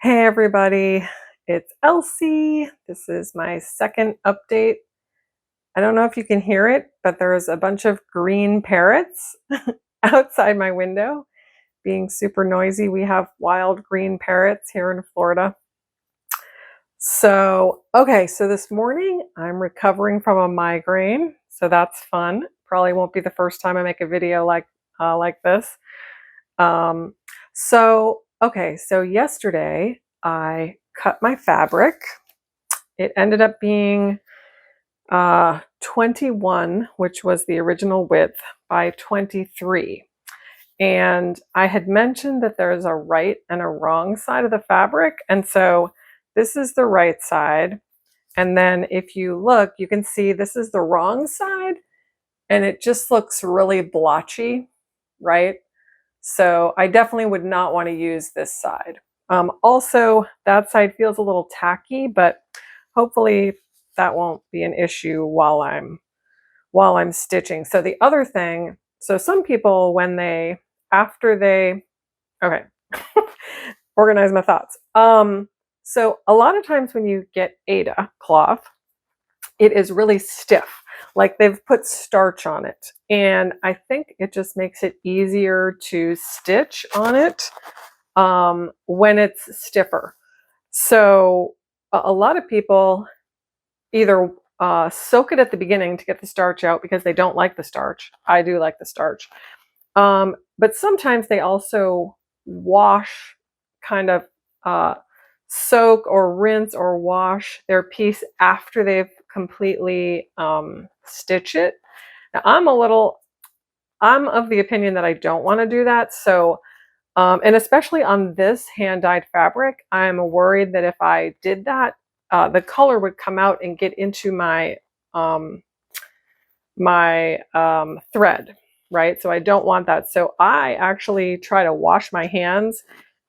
Hey everybody, it's Elsie. This is my second update. I don't know if you can hear it, but there's a bunch of green parrots outside my window being super noisy. We have wild green parrots here in Florida. So this morning I'm recovering from a migraine, so that's fun. Probably won't be the first time I make a video like this. So yesterday I cut my fabric. It ended up being 21, which was the original width, by 23. And I had mentioned that there's a right and a wrong side of the fabric. And so this is the right side. And then if you look, you can see this is the wrong side and it just looks really blotchy, right? So I definitely would not want to use this side. Also, that side feels a little tacky, but hopefully that won't be an issue while I'm stitching. So the other thing, so some people okay, organize my thoughts. So a lot of times when you get Aida cloth, it is really stiff, like they've put starch on it. And I think it just makes it easier to stitch on it when it's stiffer. So a lot of people either soak it at the beginning to get the starch out because they don't like the starch. I do like the starch. But sometimes they also wash, kind of soak or rinse or wash their piece after they've completely stitch it. Now I'm of the opinion that I don't want to do that. So, and especially on this hand-dyed fabric, I'm worried that if I did that, the color would come out and get into my thread, right? So I don't want that. So I actually try to wash my hands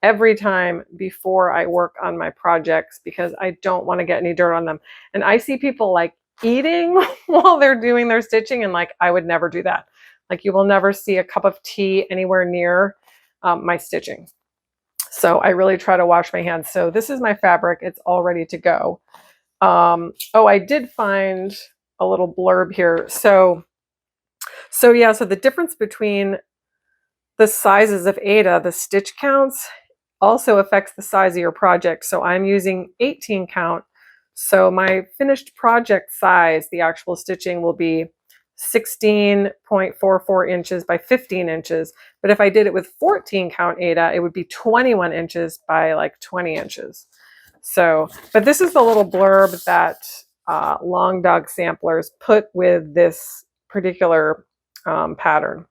every time before I work on my projects because I don't want to get any dirt on them. And I see people like eating while they're doing their stitching, and like I would never do that. Like you will never see a cup of tea anywhere near my stitching. So I really try to wash my hands. So this is my fabric. It's all ready to go. I did find a little blurb here. So the difference between the sizes of Aida, the stitch counts, also affects the size of your project. So I'm using 18 count. So my finished project size, the actual stitching, will be 16.44 inches by 15 inches. But if I did it with 14 count Aida, it would be 21 inches by like 20 inches. So, but this is the little blurb that Long Dog Samplers put with this particular pattern.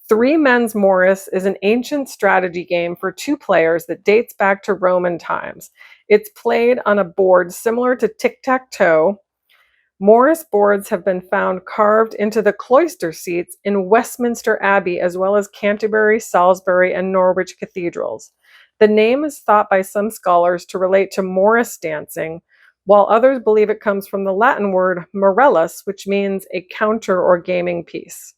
Three Men's Morris is an ancient strategy game for two players that dates back to Roman times. It's played on a board similar to tic-tac-toe. Morris boards have been found carved into the cloister seats in Westminster Abbey, as well as Canterbury, Salisbury, and Norwich cathedrals. The name is thought by some scholars to relate to Morris dancing, while others believe it comes from the Latin word morellus, which means a counter or gaming piece.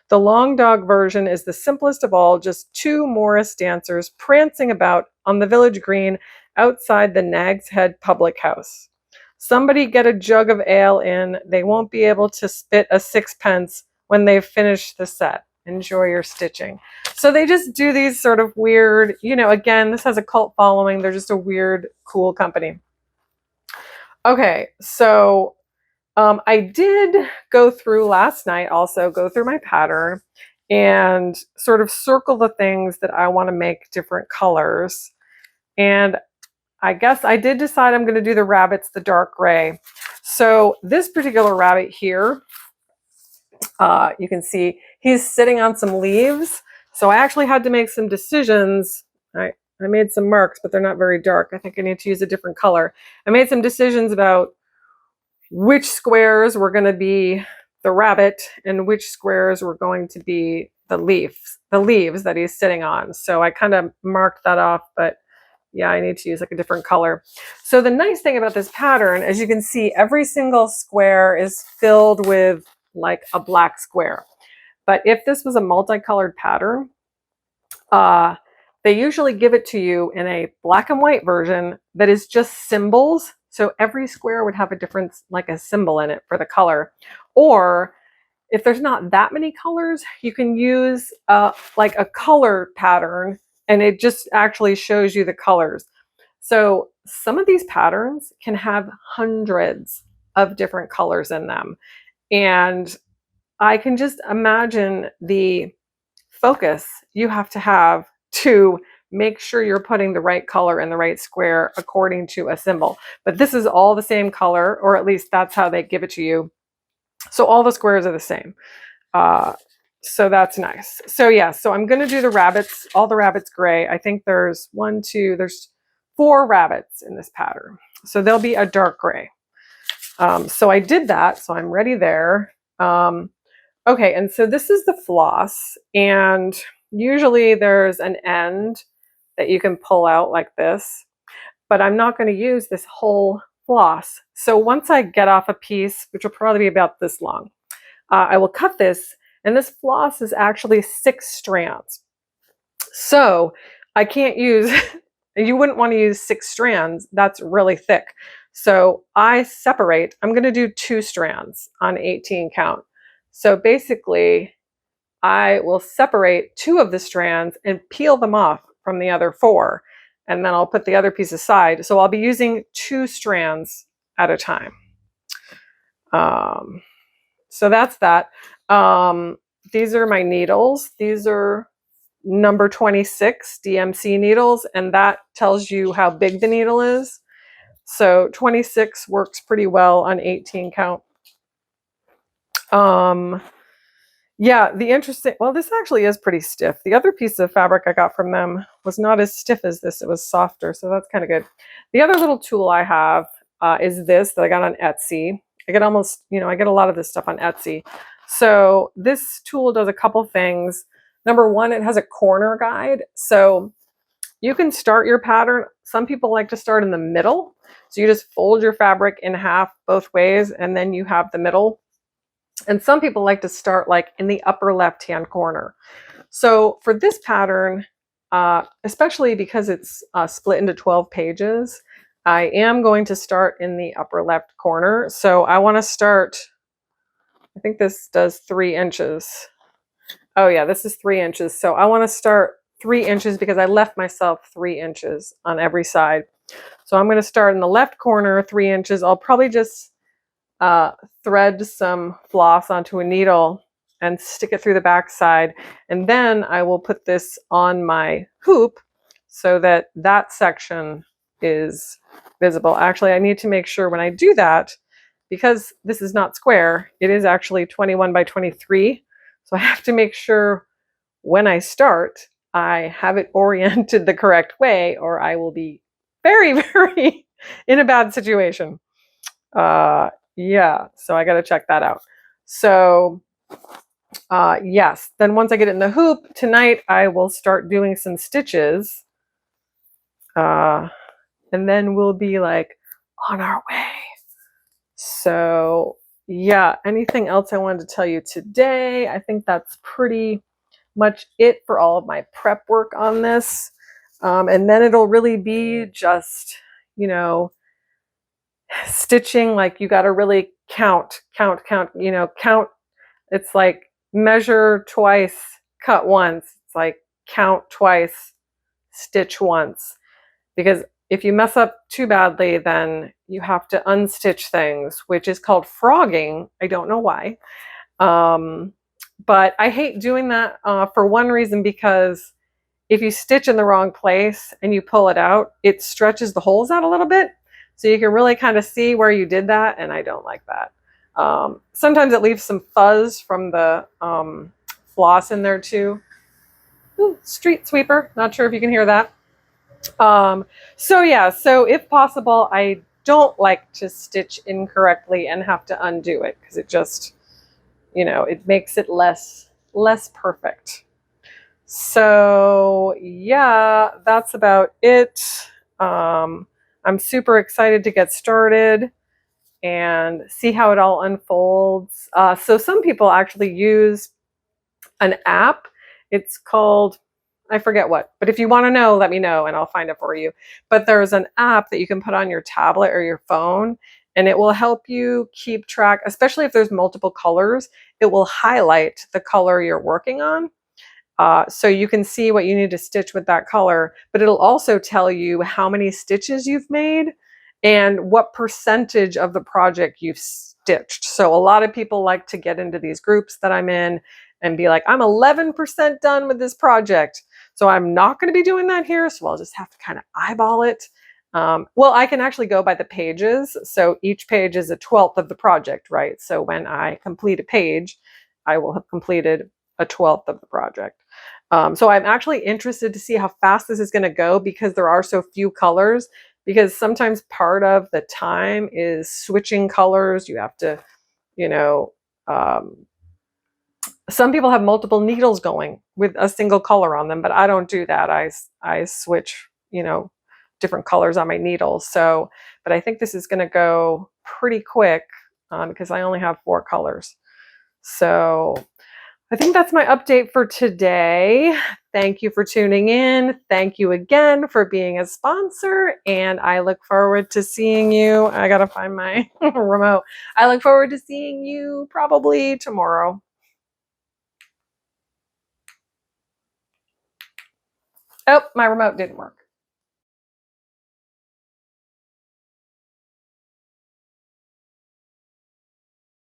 The long dog version is the simplest of all, just two Morris dancers prancing about on the village green outside the Nag's Head public house. Somebody get a jug of ale in. They won't be able to spit a sixpence when they've finished the set. Enjoy your stitching. So they just do these sort of weird, again, this has a cult following. They're just a weird, cool company. Okay, so I did go through last night, go through my pattern and sort of circle the things that I want to make different colors. And I guess I did decide I'm going to do the rabbits the dark gray. So this particular rabbit here, you can see he's sitting on some leaves. So I actually had to make some decisions. I made some marks, but they're not very dark. I think I need to use a different color. I made some decisions about which squares were going to be the rabbit and which squares were going to be the leaves that he's sitting on. So I kind of marked that off, but yeah, I need to use like a different color. So the nice thing about this pattern, as you can see, every single square is filled with like a black square. But if this was a multicolored pattern, They usually give it to you in a black and white version that is just symbols. So every square would have a different, like a symbol in it for the color. Or if there's not that many colors, you can use like a color pattern, and it just actually shows you the colors. So some of these patterns can have hundreds of different colors in them. And I can just imagine the focus you have to make sure you're putting the right color in the right square according to a symbol. But this is all the same color, or at least that's how they give it to you. So all the squares are the same. So that's nice. So yeah, so I'm going to do the rabbits, all the rabbits gray. I think there's there's 4 rabbits in this pattern. So they'll be a dark gray. So I did that. So I'm ready there. Okay, and so this is the floss, and usually there's an end that you can pull out like this, but I'm not going to use this whole floss. So once I get off a piece, which will probably be about this long, I will cut this, and this floss is actually 6 strands. So I can't use, you wouldn't want to use 6 strands, that's really thick. So I'm going to do 2 strands on 18 count. So basically, I will separate 2 of the strands and peel them off from the other 4. And then I'll put the other piece aside. So I'll be using 2 strands at a time. So that's that. These are my needles. These are number 26 DMC needles, and that tells you how big the needle is. So 26 works pretty well on 18 count. Yeah, well, this actually is pretty stiff. The other piece of fabric I got from them was not as stiff as this. It was softer, so that's kind of good. The other little tool I have is this that I got on Etsy. I get I get a lot of this stuff on Etsy. So this tool does a couple things. Number one, it has a corner guide. So you can start your pattern. Some people like to start in the middle. So you just fold your fabric in half both ways, and then you have the middle. And some people like to start like in the upper left-hand corner. So for this pattern, especially because it's split into 12 pages, I am going to start in the upper left corner. So I want to start, I think this does 3 inches. Oh yeah, this is 3 inches. So I want to start 3 inches because I left myself 3 inches on every side. So I'm going to start in the left corner, 3 inches. I'll probably just thread some floss onto a needle and stick it through the back side. And then I will put this on my hoop so that that section is visible. Actually, I need to make sure when I do that, because this is not square, it is actually 21 by 23. So I have to make sure when I start, I have it oriented the correct way, or I will be very, very in a bad situation. Yeah, so I got to check that out. So yes, then once I get it in the hoop, tonight I will start doing some stitches. And then we'll be like on our way. So yeah, anything else I wanted to tell you today? I think that's pretty much it for all of my prep work on this. And then it'll really be just, stitching. Like you got to really count, count. It's like measure twice, cut once. It's like count twice, stitch once. Because if you mess up too badly, then you have to unstitch things, which is called frogging. I don't know why. But I hate doing that for one reason, because if you stitch in the wrong place and you pull it out, it stretches the holes out a little bit. So you can really kind of see where you did that, and I don't like that. Sometimes it leaves some fuzz from the floss in there too. Ooh, street sweeper, not sure if you can hear that. So yeah, so if possible, I don't like to stitch incorrectly and have to undo it, because it just, it makes it less perfect. So yeah, that's about it. I'm super excited to get started and see how it all unfolds. So some people actually use an app. It's called, I forget what, but if you want to know, let me know and I'll find it for you. But there's an app that you can put on your tablet or your phone, and it will help you keep track, especially if there's multiple colors. It will highlight the color you're working on. So you can see what you need to stitch with that color, but it'll also tell you how many stitches you've made and what percentage of the project you've stitched. So a lot of people like to get into these groups that I'm in and be like, I'm 11% done with this project. So I'm not going to be doing that here. So I'll just have to kind of eyeball it. Well, I can actually go by the pages. So each page is a 12th of the project, right? So when I complete a page, I will have completed a 12th of the project. So I'm actually interested to see how fast this is going to go because there are so few colors, because sometimes part of the time is switching colors. You have to, you know, some people have multiple needles going with a single color on them, but I don't do that. I switch, you know, different colors on my needles. So, but I think this is going to go pretty quick because I only have 4 colors. So I think that's my update for today. Thank you for tuning in. Thank you again for being a sponsor. And I look forward to seeing you. I got to find my remote. I look forward to seeing you probably tomorrow. Oh, my remote didn't work.